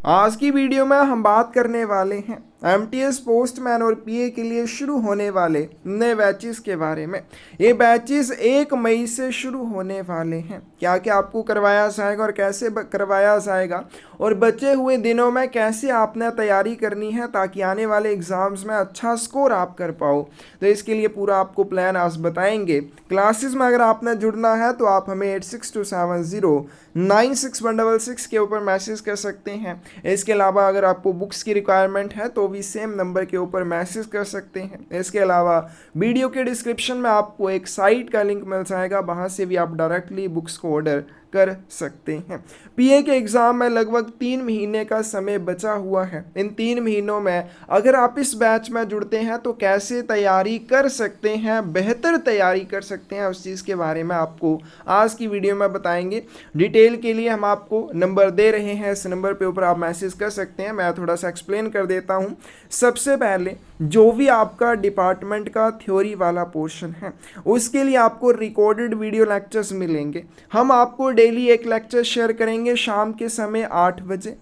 आज की वीडियो में हम बात करने वाले हैं एमटीएस पोस्टमैन और पीए के लिए शुरू होने वाले नए बैचेस के बारे में। ये बैचेस 1 मई से शुरू होने वाले हैं। क्या क्या आपको करवाया जाएगा और कैसे करवाया जाएगा और बचे हुए दिनों में कैसे आपने तैयारी करनी है ताकि आने वाले एग्जाम्स में अच्छा स्कोर आप कर पाओ, तो इसके लिए पूरा आपको प्लान आज बताएंगे। क्लासेस में अगर आपने जुड़ना है तो आप हमें 8627096166 के ऊपर मैसेज कर सकते हैं। इसके अलावा अगर आपको बुक्स की रिक्वायरमेंट है तो भी सेम नंबर के ऊपर मैसेज कर सकते हैं। इसके अलावा वीडियो के डिस्क्रिप्शन में आपको एक साइट का लिंक मिल जाएगा, वहां से भी आप डायरेक्टली बुक्स को ऑर्डर कर सकते हैं। पीए के एग्जाम में लगभग 3 महीने का समय बचा हुआ है। इन 3 महीनों में अगर आप इस बैच में जुड़ते हैं तो कैसे तैयारी कर सकते हैं, बेहतर तैयारी कर सकते हैं, उस चीज़ के बारे में आपको आज की वीडियो में बताएंगे। डिटेल के लिए हम आपको नंबर दे रहे हैं, इस नंबर पे ऊपर आप मैसेज कर सकते हैं। मैं थोड़ा सा एक्सप्लेन कर देता हूँ। सबसे पहले जो भी आपका डिपार्टमेंट का थ्योरी वाला पोर्शन है उसके लिए आपको रिकॉर्डेड वीडियो लेक्चर्स मिलेंगे। हम आपको डेली एक लेक्चर शेयर करेंगे शाम के समय 8 बजे,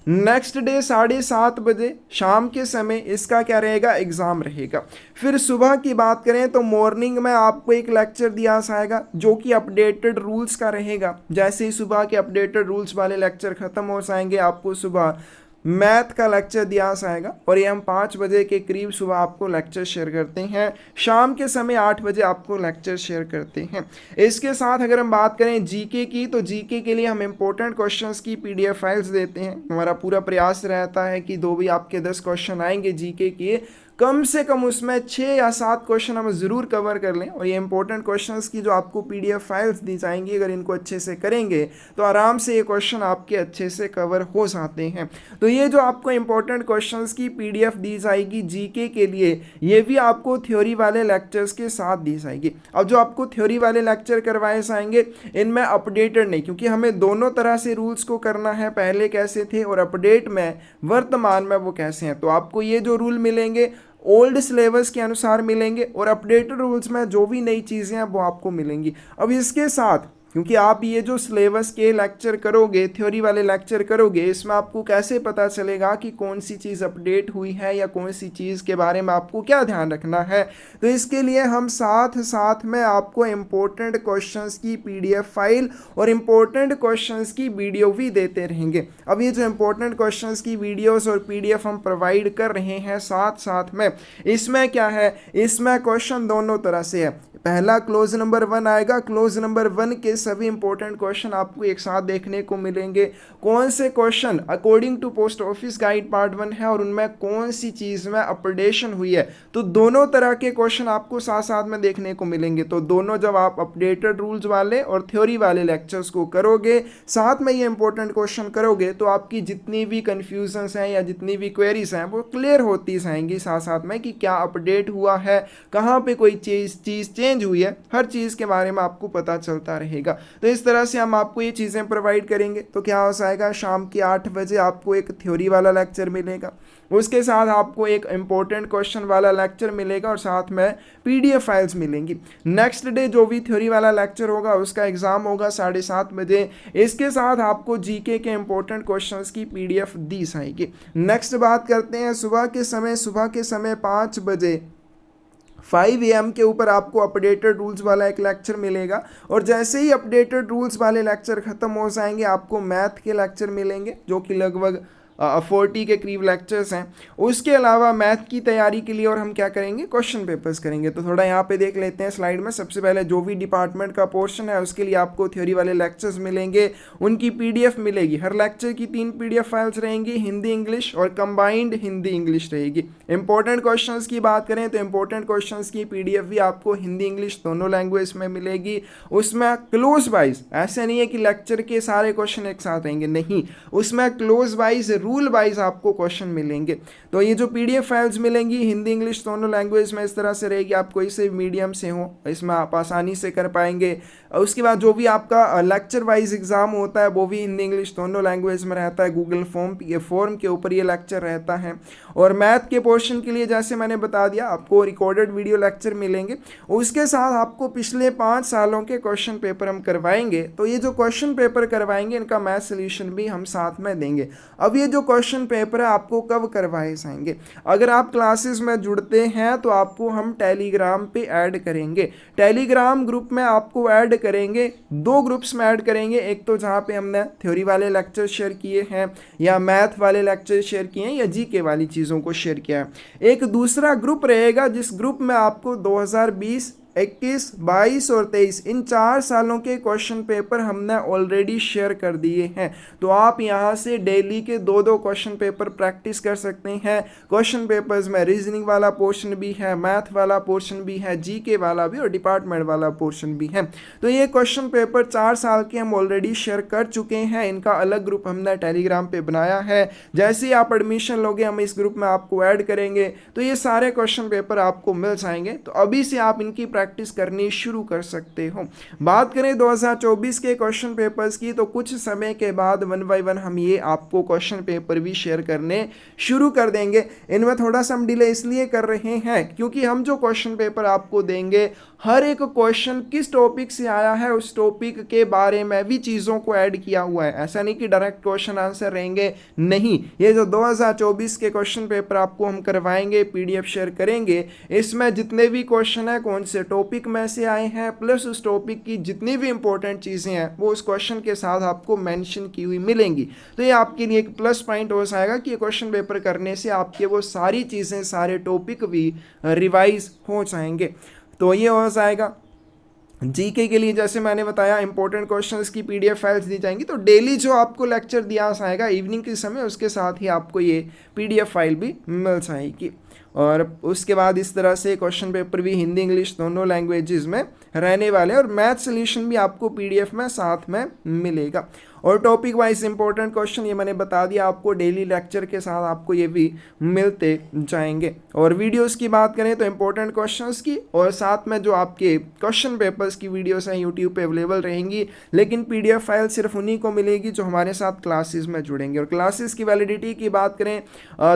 नेक्स्ट डे 7:30 बजे शाम के समय इसका क्या रहेगा, एग्जाम रहेगा। फिर सुबह की बात करें तो मॉर्निंग में आपको एक लेक्चर दिया जाएगा जो कि अपडेटेड रूल्स का रहेगा। जैसे ही सुबह के अपडेटेड रूल्स वाले लेक्चर खत्म हो जाएंगे आपको सुबह मैथ का लेक्चर दिया जाएगा और ये हम 5 बजे के करीब सुबह आपको लेक्चर शेयर करते हैं। शाम के समय 8 बजे आपको लेक्चर शेयर करते हैं। इसके साथ अगर हम बात करें जीके की, तो जीके के लिए हम इंपॉर्टेंट क्वेश्चंस की पीडीएफ फाइल्स देते हैं। हमारा पूरा प्रयास रहता है कि 2 भी आपके 10 क्वेश्चन आएंगे जीके के, कम से कम उसमें 6 या 7 क्वेश्चन हम ज़रूर कवर कर लें। और ये इंपॉर्टेंट क्वेश्चंस की जो आपको पीडीएफ फाइल्स दी जाएंगी, अगर इनको अच्छे से करेंगे तो आराम से ये क्वेश्चन आपके अच्छे से कवर हो जाते हैं। तो ये जो आपको इंपॉर्टेंट क्वेश्चंस की पीडीएफ दी जाएगी जीके के लिए, ये भी आपको थ्योरी वाले लेक्चर्स के साथ दी जाएगी। अब जो आपको थ्योरी वाले लेक्चर करवाए जाएंगे इनमें अपडेटेड नहीं, क्योंकि हमें दोनों तरह से रूल्स को करना है, पहले कैसे थे और अपडेट में वर्तमान में वो कैसे हैं। तो आपको ये जो रूल मिलेंगे ओल्ड सिलेबस के अनुसार मिलेंगे और अपडेटेड रूल्स में जो भी नई चीज़ें हैं वो आपको मिलेंगी। अब इसके साथ क्योंकि आप ये जो सिलेबस के लेक्चर करोगे, थ्योरी वाले लेक्चर करोगे, इसमें आपको कैसे पता चलेगा कि कौन सी चीज़ अपडेट हुई है या कौन सी चीज़ के बारे में आपको क्या ध्यान रखना है। तो इसके लिए हम साथ साथ में आपको इम्पोर्टेंट क्वेश्चंस की पीडीएफ फाइल और इम्पोर्टेंट क्वेश्चंस की वीडियो भी देते रहेंगे। अब ये जो इम्पोर्टेंट क्वेश्चंस की वीडियोस और पीडीएफ हम प्रोवाइड कर रहे हैं साथ साथ में, इसमें क्या है, इसमें क्वेश्चन दोनों तरह से है। पहला क्लोज नंबर 1 आएगा, क्लोज नंबर 1 के सभी इंपॉर्टेंट क्वेश्चन आपको एक साथ देखने को मिलेंगे। कौन से question according to post office guide part 1 है और उनमें कौन सी चीज़ में अपडेशन हुई है, तो दोनों तरह के क्वेश्चन आपको साथ साथ में देखने को मिलेंगे। तो दोनों जब आप अपडेटेड रूल्स वाले और थ्योरी वाले लेक्चर्स को करोगे, साथ में ये इंपॉर्टेंट क्वेश्चन करोगे, तो आपकी जितनी भी कन्फ्यूजन्स हैं या जितनी भी क्वेरीज हैं वो क्लियर होती जाएंगी साथ साथ में कि क्या अपडेट हुआ है, कहाँ पर कोई चीज़ चेंज हुई है, हर चीज़ के बारे में आपको पता चलता रहेगा। तो इस तरह से हम आपको ये चीज़ें प्रोवाइड करेंगे। तो क्या हो जाएगा, शाम के 8 बजे आपको एक थ्योरी वाला लेक्चर मिलेगा, उसके साथ आपको एक इंपॉर्टेंट क्वेश्चन वाला लेक्चर मिलेगा और साथ में पीडीएफ फाइल्स मिलेंगी। नेक्स्ट डे जो भी थ्योरी वाला लेक्चर होगा उसका एग्जाम होगा 7:30 बजे। इसके साथ आपको जीके के इंपॉर्टेंट क्वेश्चंस की पीडीएफ दी जाएगी। नेक्स्ट बात करते हैं सुबह के समय 5 बजे 5 AM के ऊपर आपको अपडेटेड रूल्स वाला एक लेक्चर मिलेगा। और जैसे ही अपडेटेड रूल्स वाले लेक्चर खत्म हो जाएंगे आपको मैथ के लेक्चर मिलेंगे जो कि लगभग 40 के करीब लेक्चर्स हैं। उसके अलावा मैथ की तैयारी के लिए और हम क्या करेंगे, क्वेश्चन पेपर्स करेंगे। तो थोड़ा यहाँ पे देख लेते हैं स्लाइड में। सबसे पहले जो भी डिपार्टमेंट का पोर्शन है उसके लिए आपको थ्योरी वाले लेक्चर्स मिलेंगे, उनकी पीडीएफ मिलेगी। हर लेक्चर की 3 पीडीएफ फाइल्स रहेंगी, हिंदी इंग्लिश और कंबाइंड हिंदी इंग्लिश रहेगी। इंपॉर्टेंट क्वेश्चंस की बात करें तो इंपॉर्टेंट क्वेश्चंस की पीडीएफ भी आपको हिंदी इंग्लिश दोनों लैंग्वेज में मिलेगी। उसमें क्लोज वाइज, ऐसे नहीं है कि लेक्चर के सारे क्वेश्चन एक साथ आएंगे, नहीं, उसमें क्लोज वाइज रूल वाइज आपको क्वेश्चन मिलेंगे। तो ये जो PDF फाइल्स मिलेंगी हिंदी इंग्लिश दोनों लैंग्वेज में इस तरह से रहेगी, आप कोई से मीडियम से हो इसमें आप आसानी से कर पाएंगे। उसके बाद जो भी आपका लेक्चर वाइज एग्जाम होता है वो भी हिंदी इंग्लिश दोनों लैंग्वेज में रहता है, गूगल फॉर्म के ऊपर ये लेक्चर रहता है। और मैथ के पोर्शन के लिए जैसे मैंने बता दिया आपको रिकॉर्डेड वीडियो लेक्चर मिलेंगे, उसके साथ आपको पिछले 5 सालों के क्वेश्चन पेपर हम करवाएंगे। तो ये जो क्वेश्चन पेपर करवाएंगे इनका मैथ सोल्यूशन भी हम साथ में देंगे। अब ये जो क्वेश्चन पेपर है आपको कब करवाए जाएंगे, अगर आप क्लासेस में जुड़ते हैं तो आपको हम टेलीग्राम पे ऐड करेंगे। टेलीग्राम ग्रुप में आपको ऐड करेंगे, 2 ग्रुप्स में ऐड करेंगे, एक तो जहाँ पे हमने थ्योरी वाले लेक्चर शेयर किए हैं या मैथ वाले लेक्चर शेयर किए हैं या जीके वाली चीज़ों को शेयर किया है। एक दूसरा ग्रुप रहेगा जिस ग्रुप में आपको 2020 21, 22 और 23 इन 4 सालों के क्वेश्चन पेपर हमने ऑलरेडी शेयर कर दिए हैं। तो आप यहां से डेली के 2-2 क्वेश्चन पेपर प्रैक्टिस कर सकते हैं। क्वेश्चन पेपर्स में रीजनिंग वाला पोर्शन भी है, मैथ वाला पोर्शन भी है, जीके वाला भी और डिपार्टमेंट वाला पोर्शन भी है। तो ये क्वेश्चन पेपर 4 साल के हम ऑलरेडी शेयर कर चुके हैं, इनका अलग ग्रुप हमने टेलीग्राम पे बनाया है। जैसे ही आप एडमिशन लोगे हम इस ग्रुप में आपको ऐड करेंगे, तो ये सारे क्वेश्चन पेपर आपको मिल जाएंगे। तो अभी से आप इनकी प्रैक्टिस करनी शुरू कर सकते हो। बात करें 2024 के क्वेश्चन पेपर्स की, तो कुछ समय के बाद 1 बाय 1 हम ये आपको क्वेश्चन पेपर भी शेयर करने शुरू कर देंगे। इनमें थोड़ा सा हम डिले इसलिए कर रहे हैं क्योंकि हम जो क्वेश्चन पेपर आपको देंगे हर एक क्वेश्चन किस टॉपिक से आया है उस टॉपिक के बारे में भी चीज़ों को ऐड किया हुआ है। ऐसा नहीं कि डायरेक्ट क्वेश्चन आंसर रहेंगे, नहीं। ये जो 2024 के क्वेश्चन पेपर आपको हम करवाएंगे, PDF शेयर करेंगे, इसमें जितने भी क्वेश्चन है कौन से टॉपिक में से आए हैं प्लस उस टॉपिक की जितनी भी इंपॉर्टेंट चीज़ें हैं वो उस क्वेश्चन के साथ आपको मेंशन की हुई मिलेंगी। तो ये आपके लिए एक प्लस पॉइंट हो जाएगा कि क्वेश्चन पेपर करने से आपके वो सारी चीज़ें सारे टॉपिक भी रिवाइज हो जाएंगे। तो ये हो जाएगा। जीके के लिए जैसे मैंने बताया इंपॉर्टेंट क्वेश्चंस की PDF फाइल्स दी जाएंगी। तो डेली जो आपको लेक्चर दिया जाएगा इवनिंग के समय, उसके साथ ही आपको ये PDF फाइल भी मिल जाएगी। और उसके बाद इस तरह से क्वेश्चन पेपर भी हिंदी इंग्लिश दोनों लैंग्वेजेस में रहने वाले हैं और मैथ सोल्यूशन भी आपको PDF में साथ में मिलेगा। और टॉपिक वाइज इंपॉर्टेंट क्वेश्चन ये मैंने बता दिया आपको, डेली लेक्चर के साथ आपको ये भी मिलते जाएंगे। और वीडियोस की बात करें तो इंपॉर्टेंट क्वेश्चंस की और साथ में जो आपके क्वेश्चन पेपर्स की वीडियोस हैं यूट्यूब पे अवेलेबल रहेंगी, लेकिन PDF फाइल सिर्फ उन्हीं को मिलेगी जो हमारे साथ क्लासेस में जुड़ेंगे। और क्लासेस की वैलिडिटी की बात करें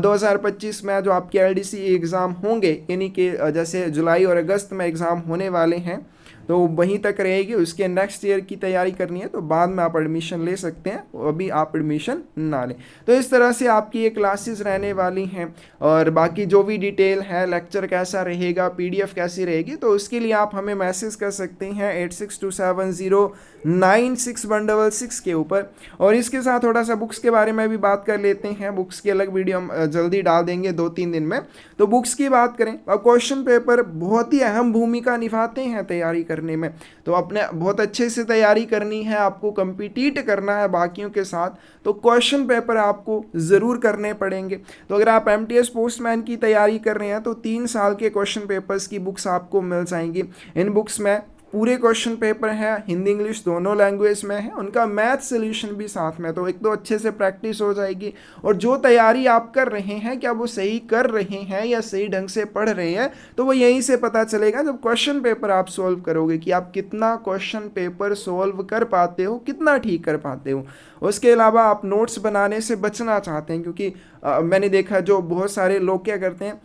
2025 में जो आपके LDC एग्ज़ाम होंगे, यानी कि जैसे जुलाई और अगस्त में एग्ज़ाम होने वाले हैं, तो वहीं तक रहेगी। उसके नेक्स्ट ईयर की तैयारी करनी है तो बाद में आप एडमिशन ले सकते हैं, अभी आप एडमिशन ना लें। तो इस तरह से आपकी ये क्लासेस रहने वाली हैं। और बाकी जो भी डिटेल है, लेक्चर कैसा रहेगा, PDF कैसी रहेगी, तो उसके लिए आप हमें मैसेज कर सकते हैं 8627096166 के ऊपर। और इसके साथ थोड़ा सा बुक्स के बारे में भी बात कर लेते हैं। बुक्स की अलग वीडियो हम जल्दी डाल देंगे 2-3 दिन में। तो बुक्स की बात करें, अब क्वेश्चन पेपर बहुत ही अहम भूमिका निभाते हैं तैयारी करने में। तो अपने बहुत अच्छे से तैयारी करनी है, आपको कम्पिटिट करना है बाकियों के साथ, तो क्वेश्चन पेपर आपको ज़रूर करने पड़ेंगे। तो अगर आप MTS पोस्टमैन की तैयारी कर रहे हैं तो 3 साल के क्वेश्चन पेपर्स की बुक्स आपको मिल जाएंगी। इन बुक्स में पूरे क्वेश्चन पेपर हैं, हिंदी इंग्लिश दोनों लैंग्वेज में है, उनका मैथ सोल्यूशन भी साथ में। तो एक तो अच्छे से प्रैक्टिस हो जाएगी और जो तैयारी आप कर रहे हैं क्या वो सही कर रहे हैं या सही ढंग से पढ़ रहे हैं, तो वो यहीं से पता चलेगा जब क्वेश्चन पेपर आप सॉल्व करोगे कि आप कितना क्वेश्चन पेपर सॉल्व कर पाते हो, कितना ठीक कर पाते हो। उसके अलावा आप नोट्स बनाने से बचना चाहते हैं, क्योंकि मैंने देखा जो बहुत सारे लोग क्या करते हैं,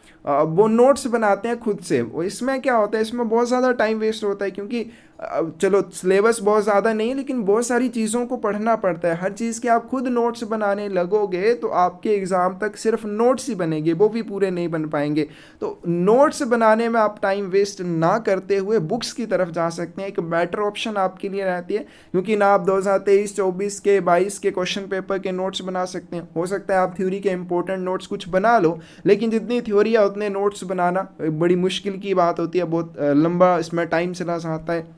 वो नोट्स बनाते हैं खुद से। इसमें क्या होता है, इसमें बहुत ज़्यादा टाइम वेस्ट होता है, क्योंकि चलो सिलेबस बहुत ज़्यादा नहीं है लेकिन बहुत सारी चीज़ों को पढ़ना पड़ता है। हर चीज़ के आप खुद नोट्स बनाने लगोगे तो आपके एग्ज़ाम तक सिर्फ नोट्स ही बनेंगे, वो भी पूरे नहीं बन पाएंगे। तो नोट्स बनाने में आप टाइम वेस्ट ना करते हुए बुक्स की तरफ जा सकते हैं, एक बेटर ऑप्शन आपके लिए रहती है। क्योंकि ना आप 2023, 24 के 22 के क्वेश्चन पेपर के नोट्स बना सकते हैं, हो सकता है आप थ्योरी के इंपॉर्टेंट नोट्स कुछ बना लो, लेकिन जितनी थ्योरी है उतने नोट्स बनाना बड़ी मुश्किल की बात होती है, बहुत लंबा इसमें टाइम चला जाता है।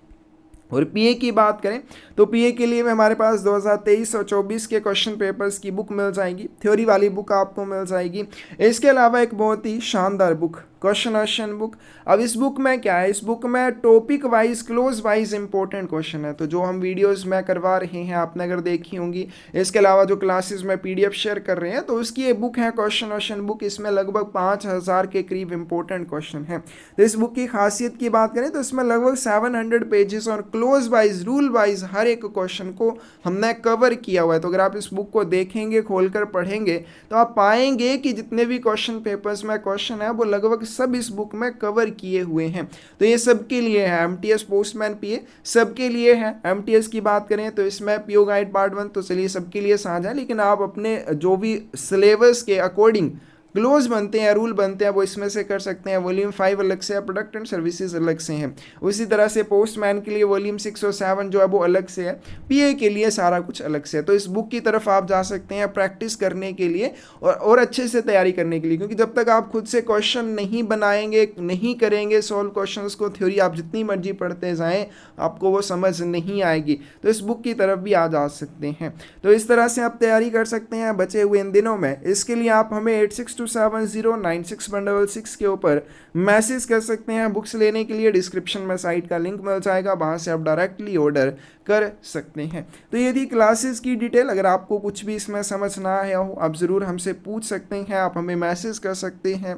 और PA की बात करें तो PA के लिए हमारे पास 2023 और 24 के क्वेश्चन पेपर्स की बुक मिल जाएगी, थ्योरी वाली बुक आपको मिल जाएगी। इसके अलावा एक बहुत ही शानदार बुक क्वेश्चन बुक। अब इस बुक में क्या है, इस बुक में topic wise close wise important question है, तो जो हम वीडियोस में करवा रहे हैं आपने अगर देखी होंगी, इसके अलावा जो क्लासेस में पीडीएफ शेयर कर रहे हैं, तो उसकी ये बुक है क्वेश्चन बुक। इसमें लगभग 5000 के करीब इंपॉर्टेंट क्वेश्चन है। तो इस बुक की खासियत की बात करें तो इसमें लगभग 700 पेजेस और क्लोज वाइज रूल वाइज हर एक क्वेश्चन को हमने कवर किया हुआ है। तो अगर आप इस बुक को देखेंगे, खोलकर पढ़ेंगे, तो आप पाएंगे कि जितने भी क्वेश्चन पेपर्स में क्वेश्चन है वो लगभग सब इस बुक में कवर किए हुए हैं। तो ये सबके लिए है, एमटीएस पोस्टमैन पीए सबके लिए है। एमटीएस की बात करें तो इसमें पीओ गाइड पार्ट 1 तो चलिए सबके लिए साझा है, लेकिन आप अपने जो भी सिलेबस के अकॉर्डिंग क्लोज बनते हैं, रूल बनते हैं, वो इसमें से कर सकते हैं। वॉल्यूम 5 अलग से है, प्रोडक्ट एंड सर्विसेज अलग से हैं। उसी तरह से पोस्टमैन के लिए वॉल्यूम 6 और 7 जो है वो अलग से है, पीए के लिए सारा कुछ अलग से है। तो इस बुक की तरफ आप जा सकते हैं प्रैक्टिस करने के लिए और अच्छे से तैयारी करने के लिए, क्योंकि जब तक आप खुद से क्वेश्चन नहीं बनाएंगे, नहीं करेंगे सॉल्व क्वेश्चंस को, थ्योरी आप जितनी मर्जी पढ़ते जाएं आपको वो समझ नहीं आएगी। तो इस बुक की तरफ भी आ जा सकते हैं। तो इस तरह से आप तैयारी कर सकते हैं बचे हुए इन दिनों में। इसके लिए आप हमें 8627096166 के ऊपर मैसेज कर सकते हैं। बुक्स लेने के लिए डिस्क्रिप्शन में साइट का लिंक मिल जाएगा, वहाँ से आप डायरेक्टली ऑर्डर कर सकते हैं। तो ये थी क्लासेस की डिटेल। अगर आपको कुछ भी इसमें समझ ना आया हो आप ज़रूर हमसे पूछ सकते हैं, आप हमें मैसेज कर सकते हैं,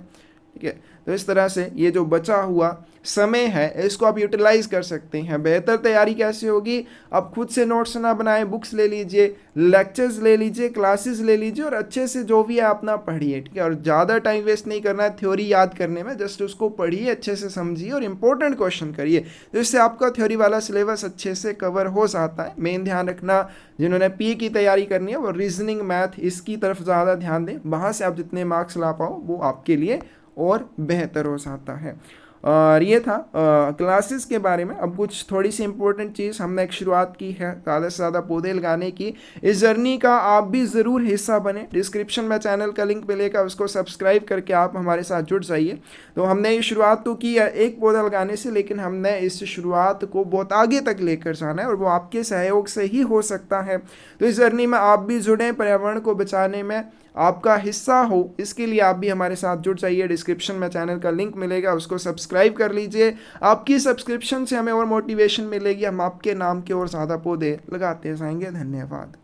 ठीक है। तो इस तरह से ये जो बचा हुआ समय है इसको आप यूटिलाइज कर सकते हैं। बेहतर तैयारी कैसे होगी, आप खुद से नोट्स ना बनाएं, बुक्स ले लीजिए, लेक्चर्स ले लीजिए, क्लासेस ले लीजिए और अच्छे से जो भी है अपना पढ़िए, ठीक है। और ज़्यादा टाइम वेस्ट नहीं करना है थ्योरी याद करने में, जस्ट उसको पढ़िए, अच्छे से समझिए और इंपॉर्टेंट क्वेश्चन करिए, तो इससे आपका थ्योरी वाला सिलेबस अच्छे से कवर हो जाता है। मेन ध्यान रखना जिन्होंने पी की तैयारी करनी है वो रीजनिंग मैथ इसकी तरफ ज़्यादा ध्यान दें, वहाँ से आप जितने मार्क्स ला पाओ वो आपके लिए और बेहतर हो जाता है। और ये था क्लासेस के बारे में। अब कुछ थोड़ी सी इंपॉर्टेंट चीज़, हमने एक शुरुआत की है ज़्यादा से ज़्यादा पौधे लगाने की। इस जर्नी का आप भी ज़रूर हिस्सा बने। डिस्क्रिप्शन में चैनल का लिंक मिलेगा, उसको सब्सक्राइब करके आप हमारे साथ जुड़ जाइए। तो हमने ये शुरुआत तो की है एक पौधा लगाने से, लेकिन हमने इस शुरुआत को बहुत आगे तक लेकर जाना है और वो आपके सहयोग से ही हो सकता है। तो इस जर्नी में आप भी जुड़ें, पर्यावरण को बचाने में आपका हिस्सा हो, इसके लिए आप भी हमारे साथ जुड़ जाइए। डिस्क्रिप्शन में चैनल का लिंक मिलेगा, उसको सब्सक्राइब कर लीजिए। आपकी सब्सक्रिप्शन से हमें और मोटिवेशन मिलेगी, हम आपके नाम के और ज़्यादा पौधे लगाते जाएंगे। धन्यवाद।